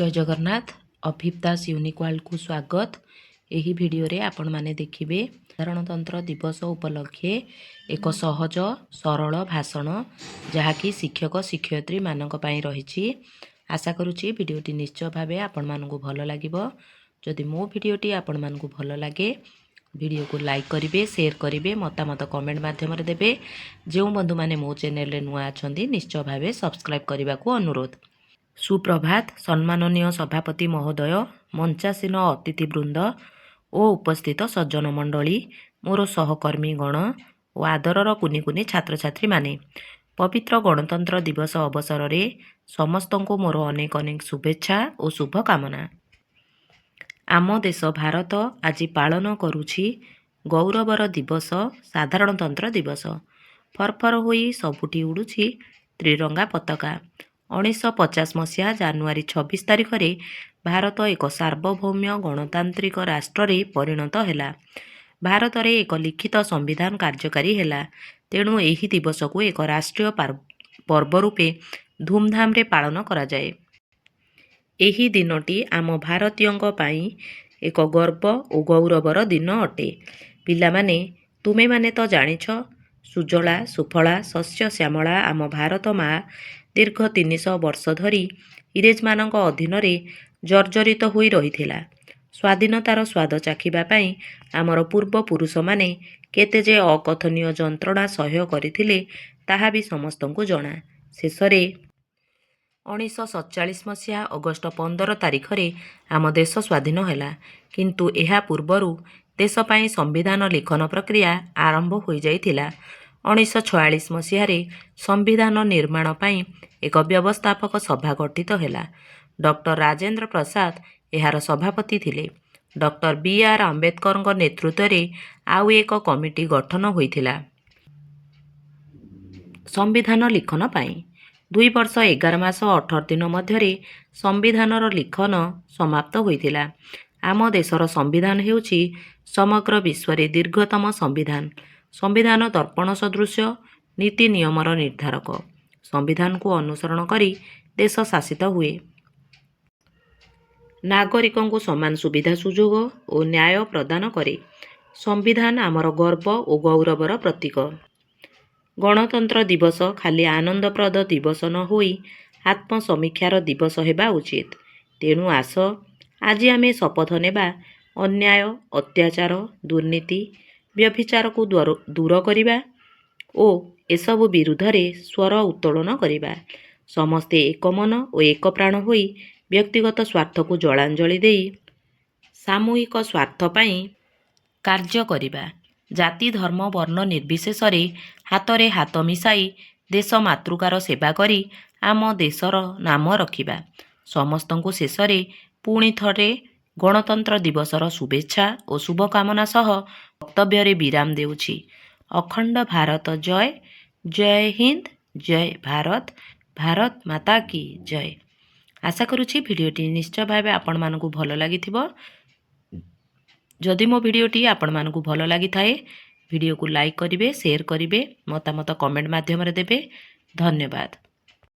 जय जगन्नाथ अभिप दास unique world को स्वागत। यही भिडियो रे आपण माने देखिबे साधारणतंत्र दिवस उपलक्षे एक सहज सरल भाषण जहाँकि शिक्षक शिक्षयित्री मानक पई रहिछि। आशा करूछि भिडियोटी निश्चय भावे आपण मानकु भल लागिबो। जदि मो भिडियोटी आपण मानकु भल लागे भिडियो को लाइक करिवे, शेयर करिवे, मतामत कमेंट माध्यम रे देबे। जो बंधु माने मो चैनल रे नुआ अछंती निश्चय भावे सब्सक्राइब करबा को अनुरोध। सुप्रभात सम्माननीय सभापति महोदय, मंचासीन अतिथिवृंद और उपस्थित सज्जन मंडली, मोर सहकर्मी गण और आदरर कुनी कुनी छात्र छात्री माने पवित्र गणतंत्र दिवस अवसर रे समस्त को मोर अनेक अनेक शुभेच्छा और शुभकामना। आम देश भारत आज पालन करुछि गौरवर दिवस साधारणतंत्र दिवस। फरफर होई सबुठी उड़ुछि त्रिरंगा पताका। 1950 मसीहा जानुआरी 26 तारिख रे भारत एक सार्वभौम्य गणतांत्रिक राष्ट्र रे परिणत हैला। भारत रे एक लिखित संविधान कार्यकारी हैला। तेणु एही दिवस को एक राष्ट्रीय पर्व रूपे धूमधाम रे पालन करा जाए। एही दिनटी आम भारतीयଙ୍କ ପାଇଁ एक गर्व और गौरवर दिन अटे। पिला माने तुमे माने तो जानिछ सुजला सुफला शस्य श्यामला आम भारत माँ दीर्घ 300 वर्ष धरी इंग्रेज मानक अधीन रे जर्जरित होई रहिथिला। स्वाधीनतार स्वाद चाखिबा पई आमर पूर्व पुरुष माने केते जे अकथनीय जंत्रणा सहय करथिले ताहा भी समस्तंकु जणा। शेषरे 1947 मसीहा अगस्ट 15 तारिख रे आम देश स्वाधीन हैला। किंतु एहा पूर्वरु देश पई संविधान लेखन प्रक्रिया आरंभ होई जाइथिला। 1946 मसीह संविधान निर्माण पई एक व्यवस्थापक सभा गठित हैला। डॉक्टर राजेंद्र प्रसाद एहार सभापति थिले। Doctor B R. आंबेडकर नेतृत्व रे आउ एक कमिटी गठन होइथिला संविधान लिखन पई। 2 वर्ष 11 मास 18 दिन मध्यरे संविधानर लिखन समाप्त होइथिला। आम देशर संविधान हेउछि समग्र विश्व रे दीर्घतम संविधान। संविधान दर्पण सदृश नीति नियमर निर्धारक। संविधान को अनुसरण करी देश शासित हुए। नागरिकों को समान सुविधा सुजोग और न्याय प्रदान करे। संविधान आमर गर्व और गौरवर प्रतीक। गणतंत्र दिवस खाली आनंदप्रद दिवस न होई आत्मसमीक्षार दिवस हेबा उचित। तेणु आस आज आमे शपथ नेबा अन्याय अत्याचार दुर्नीति व्यभिचार को दूर करिबा ओ एसबु विरुद्ध रे स्वर उत्तोलन करिबा। समस्ते एक मन और एक प्राण होई व्यक्तिगत स्वार्थ को जलांजलि देई सामूहिक स्वार्थ पई कार्य करिबा। जाति धर्म वर्ण निर्विशेष रे हाथ रे हाथ मिसाई देश मातृकार सेवा करी आम देशर नाम रखिबा। समस्तंकु शेष रे पुणी थरे गणतंत्र दिवसर शुभेच्छा और शुभकामना सह वक्तव्य रे विराम देउछि। अखंड भारत जय। जय हिंद, जय भारत, भारत माता की जय। आशा करुछि भिडियोटी निश्चय भावे आपण मानकु भल लागिथिबो। जदि मो भिडियोटी आपण मानकु भल लागि थाए भिडियो को लाइक करिवे, शेयर करिवे, मतामत कमेंट माध्यम रे देबे। धन्यवाद।